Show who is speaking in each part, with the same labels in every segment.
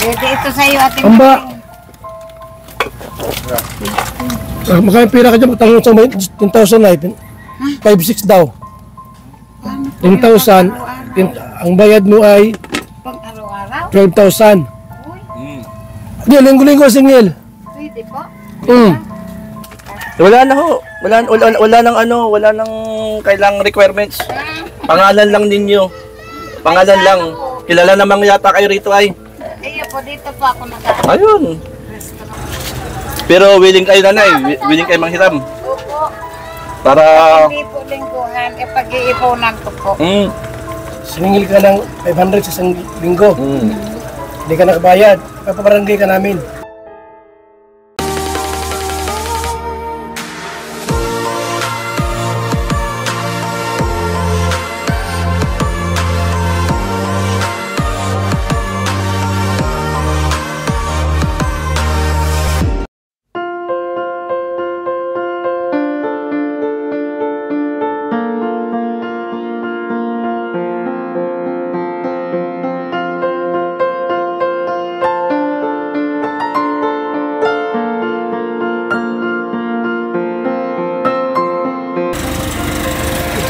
Speaker 1: Pwede ito sa'yo, Ate
Speaker 2: Amba. Magkano pira ka dyan? Magtanong sa 10,000 na. 5,600 daw. 10,000. Ang bayad mo ay
Speaker 1: Pang araw-araw?
Speaker 2: 12,000.
Speaker 1: Uy,
Speaker 2: Hindi, linggo-linggo singil.
Speaker 1: pwede po.
Speaker 3: Wala na ho. Wala nang ano, wala nang kailang requirements. Pangalan lang ninyo. Pangalan lang. Kilala namang yata kayo rito ay.
Speaker 1: Iyo po, dito po ako nag-restaurant.
Speaker 3: Ayun. Pero willing kayo nanay, willing kayo manghiram.
Speaker 1: Opo.
Speaker 3: Para
Speaker 1: Hindi po lingguhan, pag-iipunan ko po.
Speaker 2: Singil ka ng 500 sa isang linggo. Hindi ka nakabayad. Papabarangay ka namin.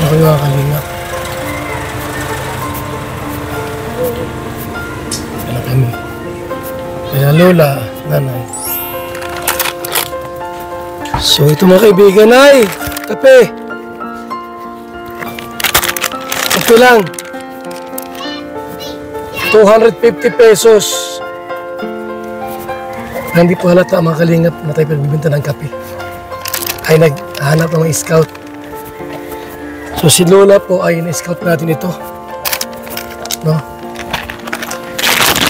Speaker 2: Ako yung kalinga. Kaya kami. Kaya lola, nanay. So ito mga kaibigan ay kape. Kape lang. 250 pesos. Hindi po halata mga kalingap na tayo pagbibinta ng kape. Ay naghahanap ng mga scout. So si Lola po ay na-scout natin ito. No?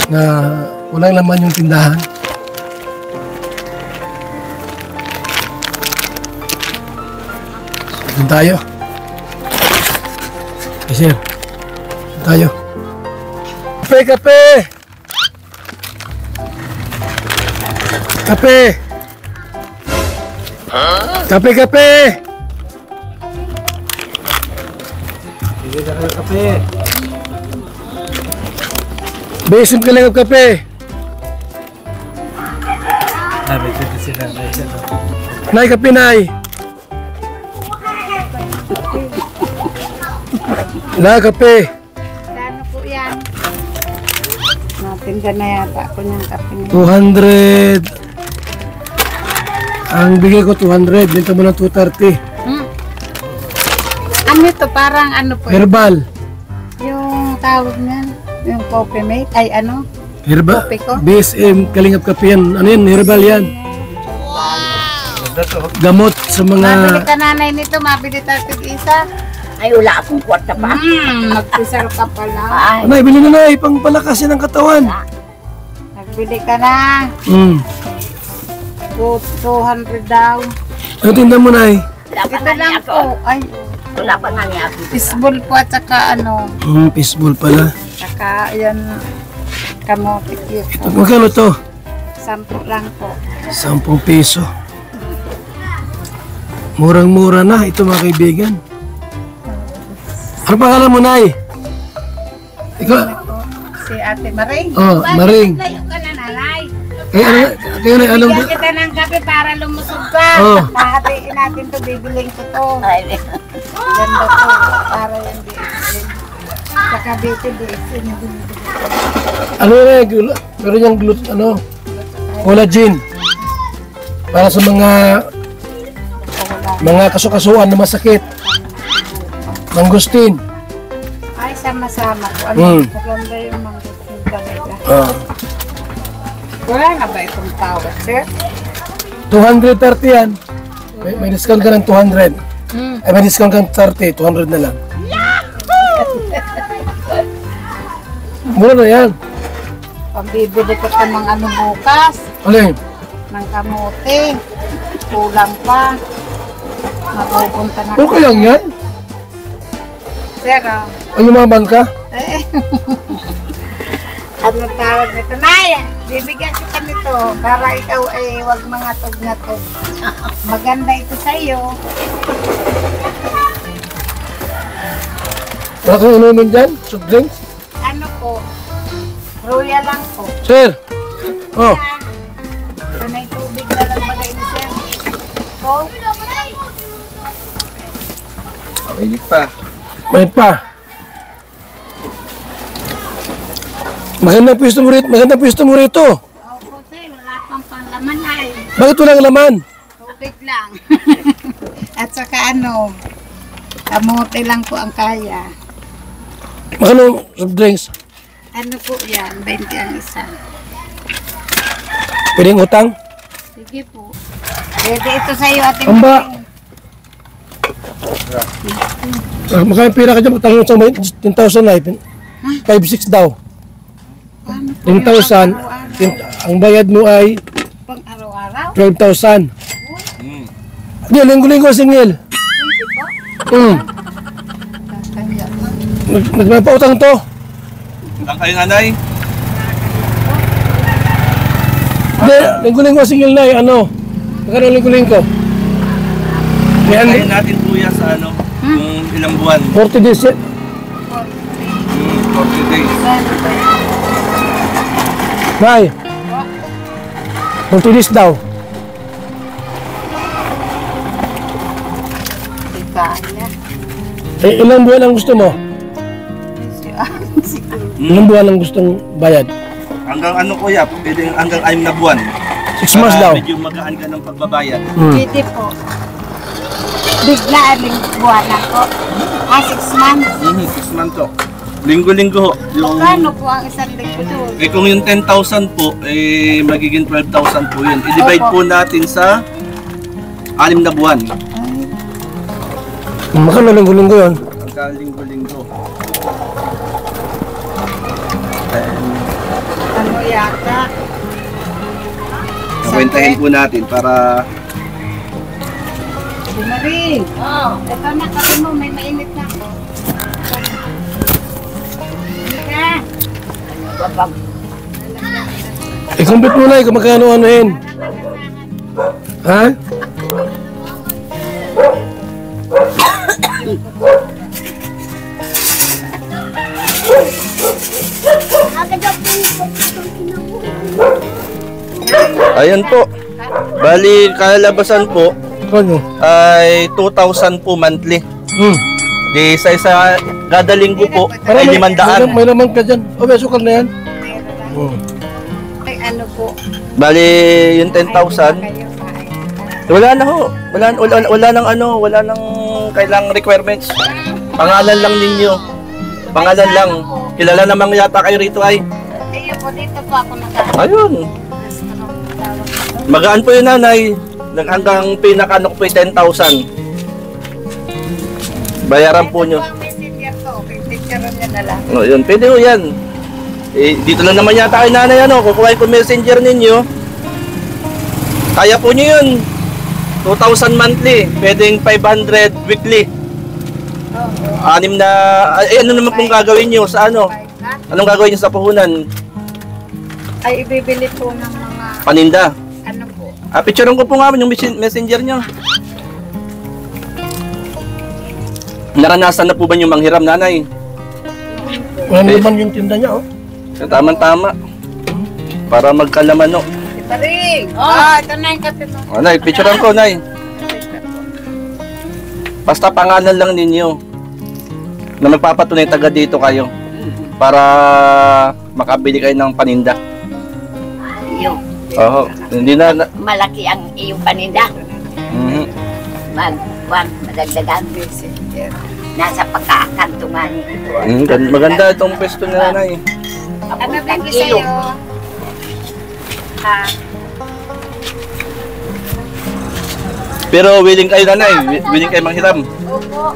Speaker 2: Na walang laman yung tindahan. So dun tayo. Okay, sir. Dun tayo. Kape, kape! Kape! Kape, kape! Kape. Besim ka lang ang kape. Nay, kape, nay. Na, kape.
Speaker 1: Ano po yan? Natinda na yata ako niyang kape niya.
Speaker 2: 200. Ang bigay ko 200. Dito mo ng 230.
Speaker 1: Ano ito? Parang ano po?
Speaker 2: Herbal.
Speaker 1: Yung tawag niyan, yung coffee mate, ay ano?
Speaker 2: Herbal.
Speaker 1: Kopi ko?
Speaker 2: BSM, kalingap kape yan. Ano yan? Herbal yan. Gamot sa
Speaker 1: Mabili
Speaker 2: mga...
Speaker 1: ka nanay nito, mabili tayo tig-isa.
Speaker 4: Ay, wala akong kwarta pa.
Speaker 1: Magpisal ka pala.
Speaker 4: Ay,
Speaker 2: Nay, bili na nay. Pang palakasin ng katawan.
Speaker 1: Nagbili ka na. 200 daw.
Speaker 2: Ano tinda mo, nay?
Speaker 4: wala pa
Speaker 1: Ito
Speaker 4: nga
Speaker 1: lang
Speaker 4: niya ako.
Speaker 1: po. Ay,
Speaker 4: Wala pa nga niya ako.
Speaker 1: fishball po at saka ano,
Speaker 2: Fishball pala.
Speaker 1: saka yan, kamote cute po.
Speaker 2: Magkano to?
Speaker 1: 10 lang po.
Speaker 2: 10 piso. Murang-mura na ito mga kaibigan. Ano pangalan mo, nay? Ikaw?
Speaker 1: Si Ate Maring.
Speaker 2: Oh, Maring.
Speaker 1: Layo ka na, nanay.
Speaker 2: Kaya na, anong...
Speaker 1: Bigyan kita ng kape para lumusog ka.
Speaker 2: Oh.
Speaker 1: Hahatiin natin to, bibiling ko to.
Speaker 4: Ay,
Speaker 1: Ganda to, para yung DSN. Saka DSN.
Speaker 2: Ano yun, meron yung ano, collagen. Para sa mga kasukasuan na masakit. Mangustin.
Speaker 1: Ay, sama-sama ko. Ano, maganda yung mangustin talaga. Wala na ba itong tawag, sir?
Speaker 2: 230 yan. May discount ka ng 200. Ay, may discount ka ng 30, 200 na lang. Mura na yan.
Speaker 1: Pambibili ko sa mga ano bukas.
Speaker 2: Alin?
Speaker 1: Ng kamote. Kulang pa. Mapupunta na.
Speaker 2: Okay lang yan.
Speaker 1: Sir,
Speaker 2: Ay, yumaman ka?
Speaker 1: eh. Ano tawag nito? Naya, bibigyan kita nito para ikaw ay wag mga tog na tog. Maganda ito sa iyo.
Speaker 2: Wala kang inumin dyan? Soft drinks?
Speaker 1: Ano po? Royal lang po.
Speaker 2: Sir, Oh,
Speaker 1: Panay tubig na lang bagay ni sir. Oh.
Speaker 3: Mainit pa.
Speaker 2: may pa. Magandang pwesto mo rito.
Speaker 1: Opo sir, wala pang panglaman ay.
Speaker 2: Bakit walang laman?
Speaker 1: Tubig lang. At saka ano, kamote lang po ang kaya.
Speaker 2: Magkano soft drinks?
Speaker 1: Ano po yan? 20 ang isa.
Speaker 2: Pwedeng utang?
Speaker 1: Sige po. Pwede ito sa iyo ating
Speaker 2: Amba. Magkano pira ka dyan? Utang mo sa 10,000 na. 5-6 daw.
Speaker 1: Paano po
Speaker 2: 10,000.
Speaker 1: yung pang-araw-araw?
Speaker 2: Ang bayad mo ay
Speaker 1: Pang-araw-araw?
Speaker 2: 12,000. Hindi, linggo-linggo singil.
Speaker 1: Kaya mo.
Speaker 2: Nagpapautang to.
Speaker 3: Lang kayo nanay.
Speaker 2: Hindi, linggo-linggo singil na ano. Magkano linggo-linggo? Yan,
Speaker 3: Kain natin kuya sa ano, kung ilang buwan.
Speaker 2: 40 days.
Speaker 3: 40 days.
Speaker 2: Nay. 40 days daw.
Speaker 1: Di kaya.
Speaker 2: Eh, ilang buwan ang gusto mo?
Speaker 1: Siguro.
Speaker 2: Ilang buwan ang gustong bayad?
Speaker 3: Hanggang ano kuya, pwedeng hanggang 6 na buwan.
Speaker 2: 6 months daw.
Speaker 3: Medyo magaan ka ng pagbabayad.
Speaker 1: Pwede po. Bigla aling buwan ako. 6 months.
Speaker 3: 6 months to. Linggo-linggo ho. Yung,
Speaker 1: Kano po ang isang linggo doon?
Speaker 3: eh kung yung 10,000 po, eh magiging 12,000 po yun. I-divide po natin sa 6 na buwan.
Speaker 2: Magkano linggo-linggo yun?
Speaker 3: Hanggang linggo-linggo.
Speaker 1: Ano yata?
Speaker 3: Kwentahin po natin para
Speaker 1: Marie. Oh. Ito na kasi mo, may mainit na. Halika.
Speaker 2: I-complete mo na kung magkano anuhin. Ha?
Speaker 3: ayan po. Bali, kalabasan po
Speaker 2: Ano?
Speaker 3: ay 2,000 po monthly. Di isa kada linggo po ay 500.
Speaker 2: May laman ka dyan. O, may sukal na yan.
Speaker 1: Ay, ano po?
Speaker 3: Bali, yung 10,000,
Speaker 1: Kayo pa ay.
Speaker 3: wala na ho. Wala nang ano, wala nang kailang requirements. Pangalan lang ninyo. Pangalan lang. Kilala namang yata kayo rito ay.
Speaker 1: Iyo po, dito po ako nag-aaral.
Speaker 3: Ayun. Magaan po yun nanay. Hanggang pinaka-ano po yung 10,000. Bayaran po nyo.
Speaker 1: Ito po ang messenger ko. Picture niya na lang.
Speaker 3: O, yun. Pwede ho yan. Eh, dito lang naman yata kay nanay ano. Kukuhain ko messenger ninyo. Kaya po nyo yun. 2,000 monthly. Pwedeng 500 weekly. Anim na... Ay, ano naman pong gagawin nyo sa ano? Anong gagawin nyo sa puhunan?
Speaker 1: Ay, ibibili po ng mga
Speaker 3: Paninda.
Speaker 1: ano po.
Speaker 3: Picturean ko po nga yung messenger nyo. Naranasan na po ba yung manghiram nanay?
Speaker 2: Walang laman yung tinda niya, oh.
Speaker 3: Tama-tama. Para magkalaman no.
Speaker 1: Ito rin. Oh, ito na yung kape mo.
Speaker 3: O, nay, picturean ko, nay. Basta pangalan lang ninyo na magpapatunay taga dito kayo para makabili kayo ng paninda.
Speaker 4: Iyo.
Speaker 3: Oo, hindi na...
Speaker 4: Malaki ang iyong paninda.
Speaker 3: Mhm.
Speaker 4: Madagdagan. Nasa pagkakantungan ito.
Speaker 3: Maganda itong pwesto na nanay.
Speaker 1: Ano bibili sa'yo? Ha?
Speaker 3: Pero willing kayo nanay, willing kayo manghiram.
Speaker 1: Opo.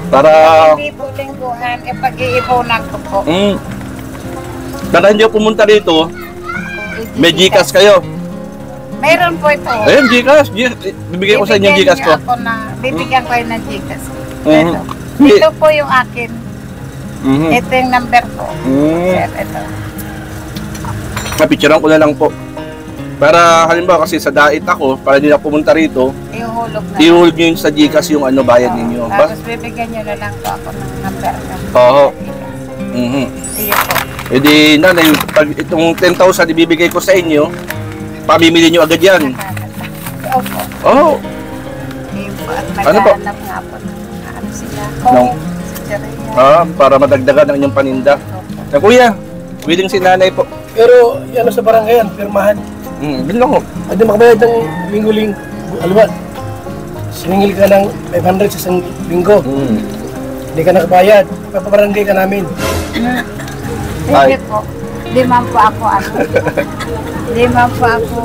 Speaker 3: Para...
Speaker 1: Hindi po lingguhan. E pag-iipunan ko po.
Speaker 3: Para hindi ako pumunta rito, may Gcash kayo.
Speaker 1: Meron po ito.
Speaker 3: Ayun, Gcash. Bibigay ko sa inyo yung Gcash ko.
Speaker 1: Bibigyan ko yung ng Gcash.
Speaker 3: Mhm.
Speaker 1: Ito. Ito po yung akin.
Speaker 3: Mhm.
Speaker 1: Ito yung number ko. Sir, ito.
Speaker 3: Mapicturean ko na lang po. Para halimbawa kasi sa dait ako, para hindi na pumunta rito,
Speaker 1: Ihulog na.
Speaker 3: i-hold nyo yung sa Gcash yung ano bayad ninyo.
Speaker 1: Tapos bibigyan nyo na lang po ako ng number ko.
Speaker 3: Oo. Mhm.
Speaker 1: Iyo po.
Speaker 3: E di, nanay, pag itong 10,000 ibibigay ko sa inyo, pamimili nyo agad yan.
Speaker 1: Opo.
Speaker 3: Oh,
Speaker 1: Yun po. At
Speaker 3: Ano po?
Speaker 1: naghahanap nga po ng ano sila.
Speaker 3: Nung-
Speaker 1: Chicheria.
Speaker 3: para madagdagan ang inyong paninda. Na kuya, willing si nanay po.
Speaker 2: Pero yan sa barangay yan, pirmahan.
Speaker 3: Bilang ko.
Speaker 2: Hindi makabayad ng linggo-ling. Alam singil ka ng 500 sa isang linggo. Hindi ka nakabayad. Papabarangay ka namin.
Speaker 1: Hindi po. Di man po ako ano. Di man po ako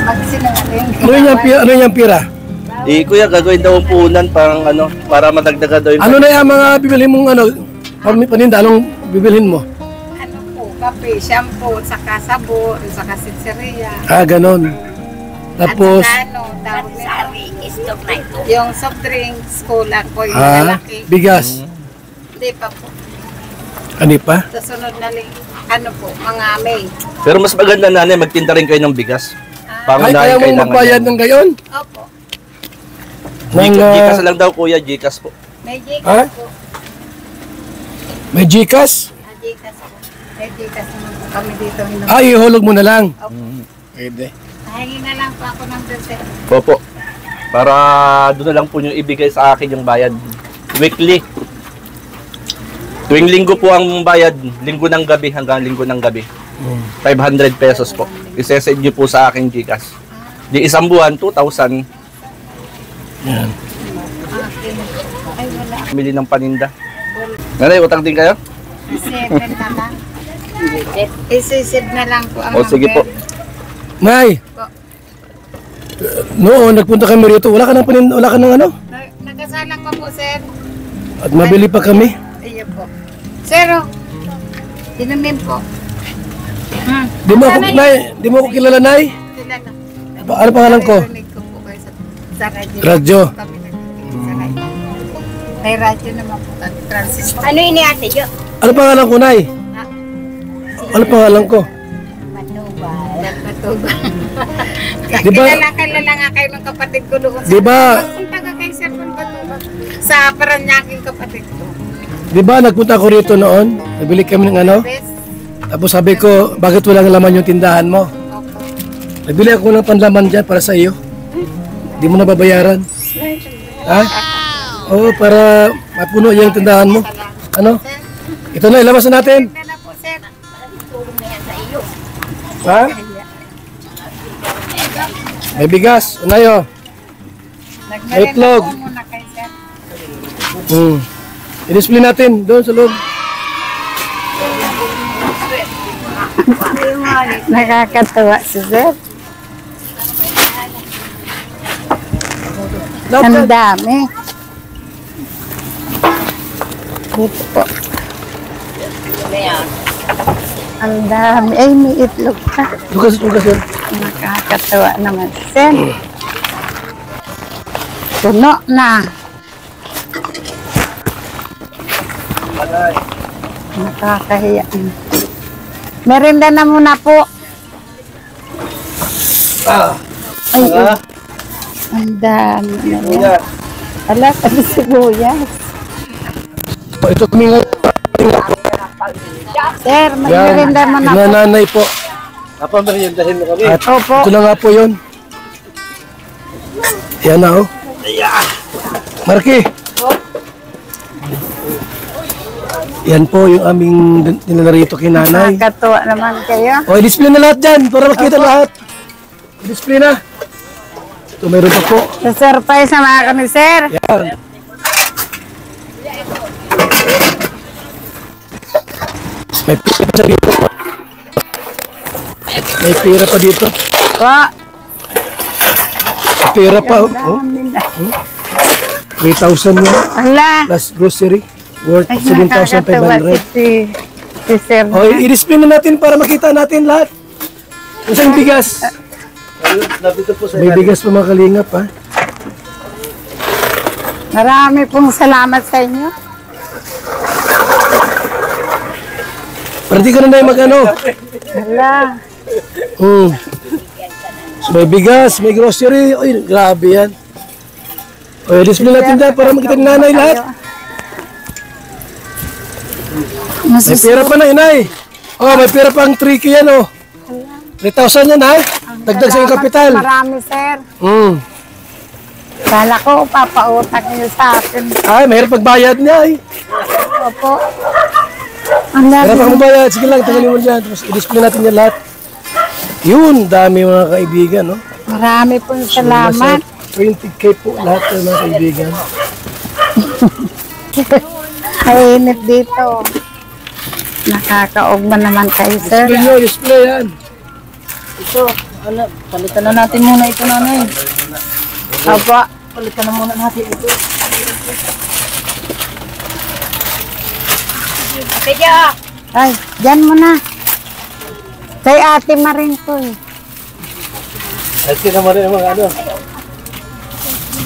Speaker 1: magsinungaling.
Speaker 2: Ano yung pira?
Speaker 3: Eh, kuya, gagawin daw ang puhunan pang ano, para madagdagan daw yung
Speaker 2: Ano na yung mga bibilhin mong ano, paninda, anong bibilhin mo?
Speaker 1: Ano po, kape, shampoo, saka sabon, saka sitseria.
Speaker 2: Ganon. Tapos,
Speaker 1: At saka ano, tawag nito.
Speaker 4: Sari, istok na ito.
Speaker 1: Yung soft drinks, kulang po yung lalaki.
Speaker 2: bigas.
Speaker 1: Hindi pa po.
Speaker 2: Ano pa?
Speaker 1: Susunod na lang, ano po, mga May.
Speaker 3: Pero mas maganda nanay, magtinda rin kayo ng bigas.
Speaker 2: Ay, kaya mong magbayad ng gayon?
Speaker 1: Opo.
Speaker 3: Gcash lang daw kuya, Gcash po.
Speaker 1: May
Speaker 2: Ha?
Speaker 1: Gcash po.
Speaker 2: May Gcash?
Speaker 1: Gcash po. May Gcash naman po kami dito.
Speaker 2: Ihulog mo na lang.
Speaker 1: Opo.
Speaker 2: Pwede.
Speaker 1: Hangin na lang po ako ng dulce.
Speaker 3: Opo. Para doon na lang po nyo ibigay sa akin yung bayad. Weekly. Tuwing linggo po ang bayad. Linggo ng gabi hanggang linggo ng gabi. 500 pesos po. Isesend nyo po sa akin Gcash. Di isang buwan, 2,000.
Speaker 2: Yan.
Speaker 1: Okay. Ay, wala.
Speaker 3: Mili ng paninda. Nanay, utang din kayo?
Speaker 1: 7 na lang. Isisip na lang po ang
Speaker 3: O sige po.
Speaker 2: Nay,
Speaker 1: Po.
Speaker 2: noon nagpunta kami rito, wala ka ng ano?
Speaker 1: Nagkasalang pa po, sir.
Speaker 2: At mabili pa kami.
Speaker 1: Ayun po. Sir, inumin po.
Speaker 2: Di mo ako, Nay, di mo ako kilala, Nay?
Speaker 1: Kilala.
Speaker 2: Ano pangalan ko?
Speaker 1: Narinig ko po kayo sa radyo.
Speaker 2: Radyo.
Speaker 1: Kami nagtitigil sa radyo. May radyo naman po kami. Transistor.
Speaker 4: Ano ini ate, Jo?
Speaker 2: Ano pangalan ko, Nay? Ano pangalan ko?
Speaker 4: Matubal.
Speaker 1: Nagpatuba.
Speaker 2: Di ba-
Speaker 1: Kilala nga kayo ng kapatid ko doon.
Speaker 2: Di ba-
Speaker 1: Punta ka kay Sir Patuba. Sa Paranyaking kapatid ko.
Speaker 2: Di ba nagpunta ako rito noon? Nabili kami ng ano?
Speaker 1: Best.
Speaker 2: Tapos sabi ko, bakit walang laman yung tindahan mo?
Speaker 1: Opo.
Speaker 2: Nagbili ako ng panlaman dyan para sa iyo. Di mo nababayaran. Ha? Oo, para mapuno yung tindahan mo. Ano? Ito na, ilabas na natin.
Speaker 1: Kaya na po, Sir.
Speaker 4: Tulong na yan sa iyo.
Speaker 2: Ha? May bigas. Unayo.
Speaker 1: Nagmerenda
Speaker 2: Itlog.
Speaker 1: po muna kay Sir.
Speaker 2: I-display natin doon sa loob.
Speaker 1: Nakakatawa si Sir.
Speaker 2: Lahat
Speaker 1: Ang
Speaker 2: yan.
Speaker 1: dami. Dito po. Ang dami. Ay, may itlog pa.
Speaker 2: Tugas, yan.
Speaker 1: Nakakatawa naman si Sir. Puno na. Nakakahiya. Merinda na muna po. Ay, ang dami na yan. Ala, pati sibuyas.
Speaker 2: Ito kami nga.
Speaker 1: Sir, may merinda mo na po.
Speaker 2: Nanay po.
Speaker 3: Napameriendahin mo kami.
Speaker 2: At
Speaker 1: Opo.
Speaker 2: ito na nga po yun. Yan na oh. Marky. Yan po yung aming nilala rito kay nanay.
Speaker 1: Nakakatawa naman kayo.
Speaker 2: O, i-display na lahat dyan para makita lahat. I-display na. Ito meron pa po.
Speaker 1: Sa-surprise naman kami, Sir.
Speaker 2: Yan. May pira pa dito. May pira pa dito.
Speaker 1: Po.
Speaker 2: May pira pa. Oh.
Speaker 1: Dami na.
Speaker 2: 3,000 yan.
Speaker 1: Ala.
Speaker 2: Plus grocery. Worth
Speaker 1: Ay, nakakatawa
Speaker 2: 7,500.
Speaker 1: si Sir.
Speaker 2: O, i-display na natin para makita natin lahat. Isang bigas. May bigas pa mga kalingap ha.
Speaker 1: Marami pong salamat sa inyo.
Speaker 2: Para di ka na mag-ano.
Speaker 1: Ala.
Speaker 2: So, may bigas, may grocery. Uy, grabe yan. O, i-display natin dyan para makita ni nanay lahat. May pera pa na, inay. Oh, may pera pang 3K yan, oh. 3,000 yan, ha? Dagdag sa iyong kapital.
Speaker 1: Marami, sir.
Speaker 2: Kala
Speaker 1: ko, papautak niyo sa akin.
Speaker 2: Ay, mahirap magbayad niya, ay.
Speaker 1: Opo. Ang
Speaker 2: Mahirap magbayad. Sige lang, tagalin mo dyan. Tapos i-display natin yan lahat. Yun, dami mga kaibigan, no?
Speaker 1: Marami pong salamat.
Speaker 2: 20K po lahat ng mga kaibigan.
Speaker 1: Ay, init dito. Nakakaugma naman kayo, sir.
Speaker 2: Display nyo, display yan.
Speaker 5: Ito, palitan na natin muna ito, nanay.
Speaker 1: Opo.
Speaker 5: Palitan na muna natin ito.
Speaker 4: Ate Jo!
Speaker 1: Ay, dyan mo na. Kay Ate Maring ko eh.
Speaker 2: Ay, naman yung mga ano.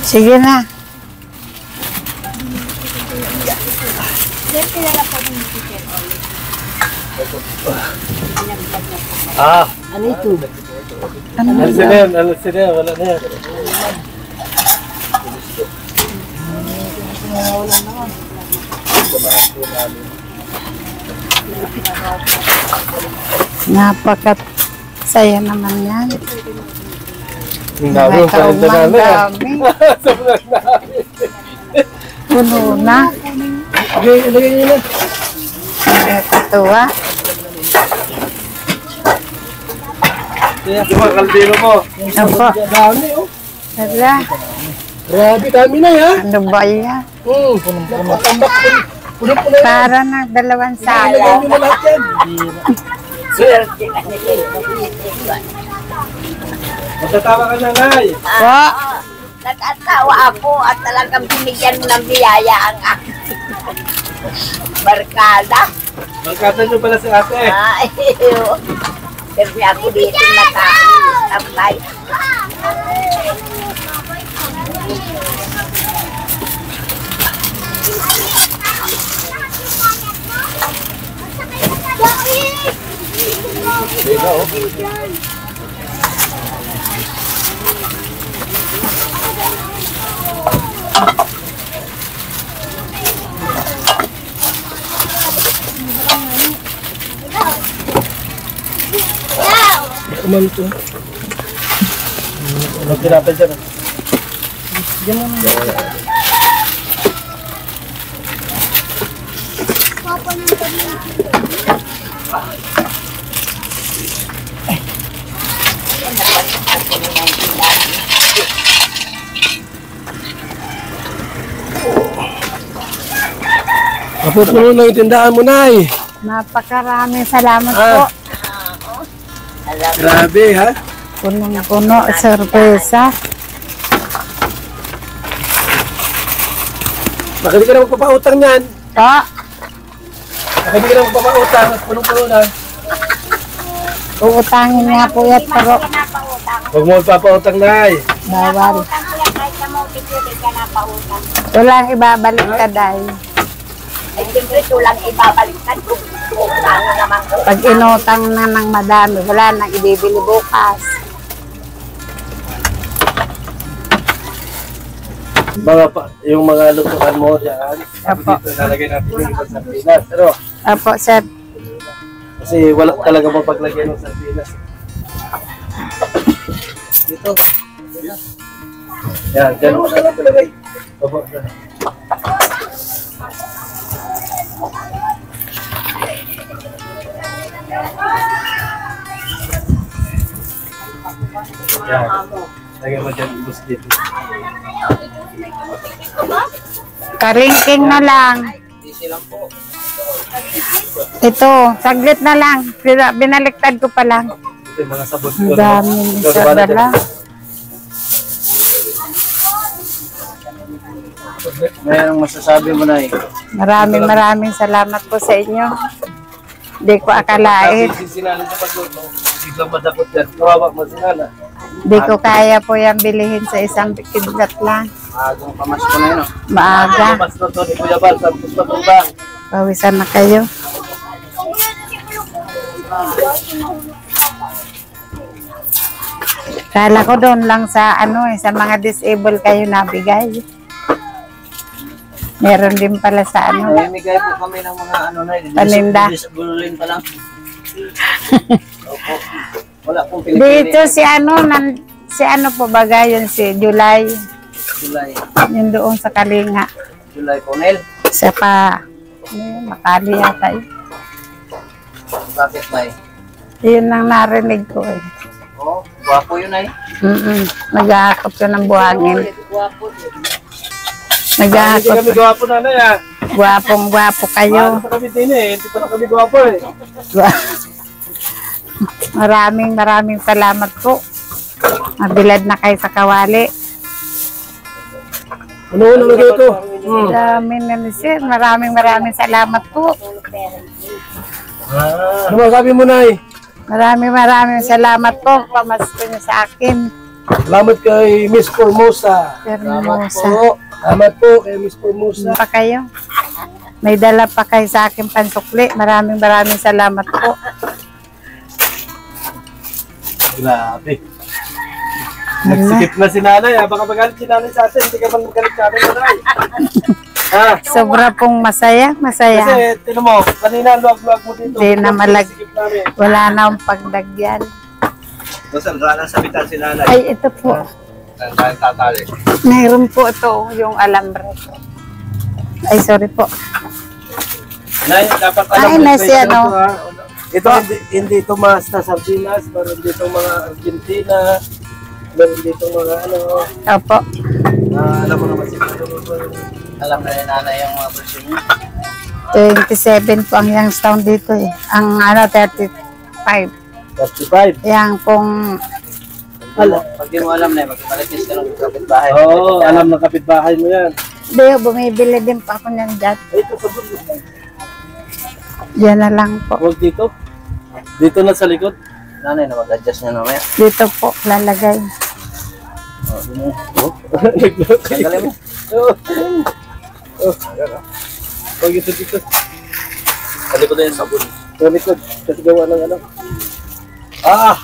Speaker 1: Sige na.
Speaker 5: Ano ito?
Speaker 2: Alas na yan, wala na yan.
Speaker 1: Napaka-saya naman yan.
Speaker 2: Nakakaumang
Speaker 1: dami. Puno na.
Speaker 2: Okay, ilagay nyo na.
Speaker 1: Nakakatuwa.
Speaker 2: Yung mga kaldero mo.
Speaker 1: Opo.
Speaker 2: Dami, oh.
Speaker 1: Hala,
Speaker 2: Grabe, dami na, ha?
Speaker 1: ano ba yan?
Speaker 2: Napatambak po. Puno-puno yan.
Speaker 1: Para na dalawang
Speaker 2: Ilagay
Speaker 1: sala.
Speaker 2: nyo na lahat yan. Matatawa ka na, Nay.
Speaker 1: Po.
Speaker 4: Nag-atawa ako at talagang binigyan mo ng biyaya ang aking barkada.
Speaker 2: Magkata nyo pala si ate.
Speaker 4: Ay, pero ako dito nakatambay.
Speaker 2: Kumam to. Ano pinapay dyan? Napupuno na yung tindahan mo, Nay.
Speaker 1: Napakaraming salamat po.
Speaker 2: Grabe, ha?
Speaker 1: Punong-puno, sorpresa.
Speaker 2: Baka di ka na magpapautang yan.
Speaker 1: Po.
Speaker 2: Baka di ka na magpapautang. Punong-puno na.
Speaker 1: Uutangin nga po yan, pero
Speaker 2: Huwag mo magpapautang, Nay.
Speaker 1: bawal.
Speaker 4: Utang ko yan kahit sa mga hindi ka napautang.
Speaker 1: Walang ibabalik ka dahil.
Speaker 4: Ay, siyempre tulang ibabaliktad ko. Utang naman ko.
Speaker 1: Pag inutang na ng madami, wala nang ibibili bukas.
Speaker 2: Yung mga lutuan mo dyan,
Speaker 1: Apo.
Speaker 2: dito nalagay natin yung ibang sardinas. Pero,
Speaker 1: Apo, sir.
Speaker 2: kasi wala talaga mapaglagay ng sardinas. Dito. Yan, dyan mo na lang talagay. Baba na. Yan. Lagay mo dyan, ibus dito.
Speaker 1: Karingking na lang. Ito, saglit na lang. Binaliktad ko pa lang.
Speaker 2: Ito yung mga sabon ko.
Speaker 1: Ang daming isa dala.
Speaker 3: Mayroong masasabi mo na eh.
Speaker 1: Maraming salamat po sa inyo. Hindi ko akalain.
Speaker 2: Si sinana sa pagluto, biglang madakot yan. Kawawa mo sinana.
Speaker 1: Hindi ko kaya po yung bilihin sa isang kidlat lang.
Speaker 3: Agong pamasko na yun. Oh.
Speaker 1: Maaga.
Speaker 2: Mas luto ni Kuya Bal, sa gusto mong bang.
Speaker 1: Pawisan na kayo. Kala ko doon lang sa sa mga disabled kayo nabigay. Meron din pala sa ano.
Speaker 3: Namimigay po kami ng mga ano na,
Speaker 1: Paninda.
Speaker 3: disabulin pa lang. Opo. Wala pong pinipili.
Speaker 1: Dito si ano po baga yun, si July.
Speaker 3: July.
Speaker 1: Yun doon sa Kalinga.
Speaker 3: July po, Nel.
Speaker 1: Isa pa, Makali yata yun.
Speaker 3: Bakit, Nay?
Speaker 1: Yun ang narinig ko eh.
Speaker 3: Oh, gwapo yun, Nay.
Speaker 1: Nag-aakot ko ng buhangin.
Speaker 3: Hindi
Speaker 1: Nag-aakot
Speaker 3: kami
Speaker 1: ko.
Speaker 3: gwapo, Nanay, ah.
Speaker 1: Gwapong-gwapo kayo.
Speaker 3: Ano pa kami din eh, hindi pa na kami gwapo eh.
Speaker 1: Maraming salamat po. Mabilad na kayo sa kawali.
Speaker 2: Ano lagay ito?
Speaker 1: Dami na ni sir. Maraming salamat po.
Speaker 2: Ano masabi mo, Nay?
Speaker 1: Maraming salamat po. Pamasko niyo sa akin.
Speaker 2: Salamat kay Miss Formosa.
Speaker 1: Hermosa.
Speaker 2: Salamat po kay Miss Formosa.
Speaker 1: Pa kayo. May dala pa kayo sa akin pansukli. Maraming salamat po.
Speaker 3: Grabe. Nagsikip na si Nanay, ah. Baka magalit si Nanay sa atin. Hindi ka bang magalit sa atin, Nanay? Ah,
Speaker 1: Sobra pong masaya.
Speaker 3: kasi, tinan mo, kanina luwag-luwag mo dito.
Speaker 1: Hindi na
Speaker 3: Sikip namin.
Speaker 1: Wala na akong pagdagyan.
Speaker 3: Saan, wala sabitan si Nanay.
Speaker 1: Ay, ito po.
Speaker 3: Saan tayo tatali?
Speaker 1: Mayroon po ito, yung alambre ko. Ay, sorry po.
Speaker 3: Nay, dapat
Speaker 1: Ay,
Speaker 3: mo,
Speaker 1: nasi
Speaker 3: ito,
Speaker 1: ano.
Speaker 3: ha? Ito, hindi ito mas na sardinas, meron dito mga Argentina, meron dito mga ano,
Speaker 1: Opo.
Speaker 3: alam mo naman si alam na ni Nanay yung mga presyon niya.
Speaker 1: 27 po ang Youngstown dito eh. Ang 35.
Speaker 3: 35.
Speaker 1: Yang pong
Speaker 3: Pag di mo alam na, magkakalitis ka ng kapitbahay. Oo, alam ng kapitbahay mo yan.
Speaker 1: Deo, bumibili din pa ako ng jet.
Speaker 3: Ito sa bulo.
Speaker 1: Yan na lang po.
Speaker 3: Huwag dito. Dito na sa likod. Nanay na mag-adjust niya mamaya.
Speaker 1: Dito po lalagay.
Speaker 3: Tanggalin mo. Huwag ito dito. Sa likod na yung sabon. Sa likod. Kasi gawa ng ano. Ah!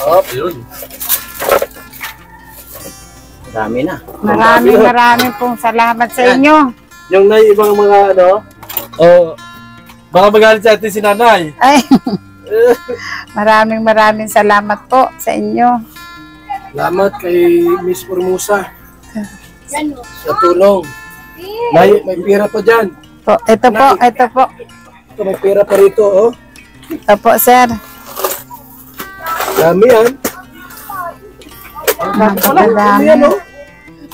Speaker 3: Oh, yun. Dami na.
Speaker 1: Maraming pong salamat sa inyo.
Speaker 3: Yung na ibang mga ano, baka magalit sa atin si Nanay.
Speaker 1: Ay, maraming salamat po sa inyo.
Speaker 2: Salamat kay Miss Formosa sa tulong. May pera pa dyan.
Speaker 1: Po, ito po.
Speaker 2: Ito, may pera pa rito, oh.
Speaker 1: Ito po, sir.
Speaker 2: Dami yan. Dami yan, oh.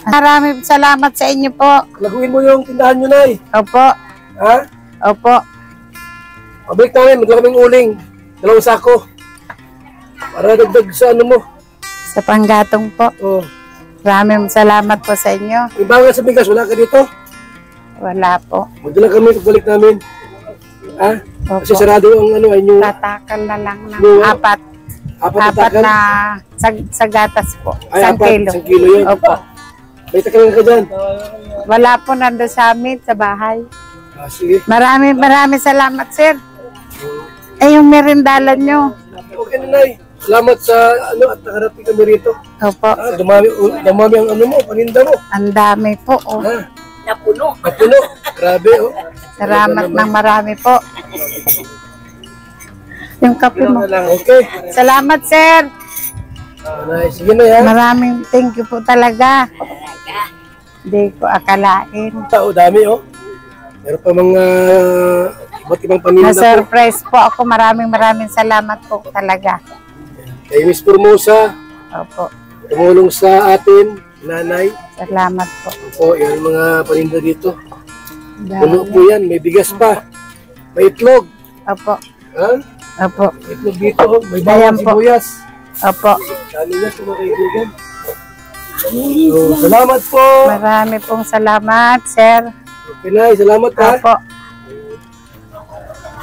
Speaker 1: Maraming salamat sa inyo po.
Speaker 2: Laguin mo yung tindahan nyo, Nay.
Speaker 1: Opo.
Speaker 2: Ha?
Speaker 1: Opo.
Speaker 2: Pabalik namin, magla kaming uling. 2 sako. Para dagdag sa ano mo.
Speaker 1: Sa panggatong po.
Speaker 2: Oh.
Speaker 1: Maraming salamat po sa inyo.
Speaker 2: Yung baga sa bigas, wala ka dito.
Speaker 1: Wala po.
Speaker 2: Magdala kami, pagbalik namin. Ha? Kasi
Speaker 1: Opo.
Speaker 2: sarado ang ano, ay yung
Speaker 1: Tatakal na lang ng
Speaker 2: No.
Speaker 1: apat
Speaker 2: apat
Speaker 1: na sa gatas po.
Speaker 2: Ay,
Speaker 1: 1 kilo.
Speaker 2: 1 kilo yun.
Speaker 1: Opo.
Speaker 2: May takalan ka dyan.
Speaker 1: Wala po nando sa amin, sa bahay.
Speaker 2: Ah, sige.
Speaker 1: Maraming salamat, sir. Eh, yung merindalan nyo.
Speaker 2: Okay na, Nay. Salamat sa ano at nakarating kami rito.
Speaker 1: Opo.
Speaker 2: Ah, dumami ang ano mo, paninda mo.
Speaker 1: Ang dami po. Oh.
Speaker 2: Ha?
Speaker 4: Napuno.
Speaker 2: Napuno. Grabe, oh.
Speaker 1: Salamat ng marami po. Yung kape mo.
Speaker 2: Okay.
Speaker 1: Salamat, sir.
Speaker 2: Nice. Sige na yan.
Speaker 1: Maraming thank you po talaga. Hindi ko akalain.
Speaker 2: Tao, dami, oh. Meron pa mga iba't ibang paninda po.
Speaker 1: Na-surprise po ako. Maraming salamat po talaga.
Speaker 2: Kay Miss Formosa,
Speaker 1: Opo.
Speaker 2: tumulong sa atin, Nanay.
Speaker 1: Salamat po.
Speaker 2: Opo, yan mga paninda dito.
Speaker 1: Dami.
Speaker 2: Puno po yan, may bigas pa. May itlog.
Speaker 1: Opo.
Speaker 2: Ha?
Speaker 1: Opo.
Speaker 2: May itlog dito, oh. May
Speaker 1: Ayan
Speaker 2: bawang
Speaker 1: po.
Speaker 2: sibuyas.
Speaker 1: Opo.
Speaker 2: Dami na ito, mga kaibigan. So, salamat po.
Speaker 1: Marami pong salamat, sir.
Speaker 2: Okay, Nay, salamat ha.
Speaker 1: Opo.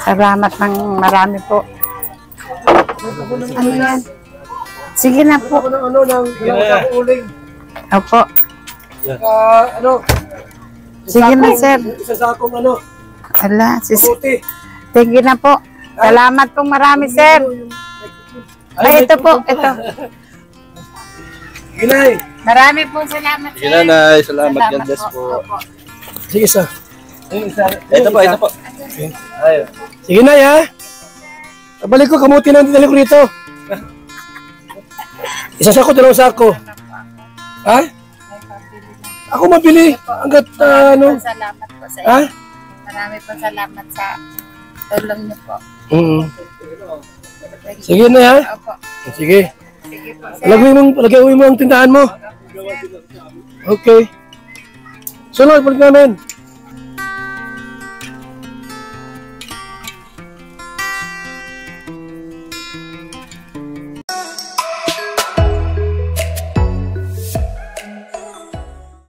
Speaker 1: Salamat ng marami po. Ano yan? Sige na po.
Speaker 2: Ako ng ano, ng uling.
Speaker 1: Opo.
Speaker 2: Ano?
Speaker 1: Sige na, sir.
Speaker 2: Isa sa akong ano,
Speaker 1: Ala,
Speaker 2: puti.
Speaker 1: sige na po. Salamat pong marami, sir. Ay, ito po. Ito.
Speaker 2: Sige, Nay.
Speaker 1: Marami po salamat,
Speaker 3: Sige nanay, salamat. God bless po.
Speaker 1: Opo.
Speaker 2: Sige, isa.
Speaker 3: Ito po, ito po. Ayun.
Speaker 2: Sige na, ha? Balik ko, kamuti na ang dinali ko rito. Isang sako, dalawang sako. Ha? Ako mabili. Hanggat, ano?
Speaker 1: Salamat po sa
Speaker 2: Ha?
Speaker 1: inyo. Marami po salamat sa tulong niyo po.
Speaker 2: Sige na, ha?
Speaker 1: Opo.
Speaker 2: Sige.
Speaker 1: Sige po, sir.
Speaker 2: Lagay mo ang tindahan mo. Okay. Sunod, balik namin.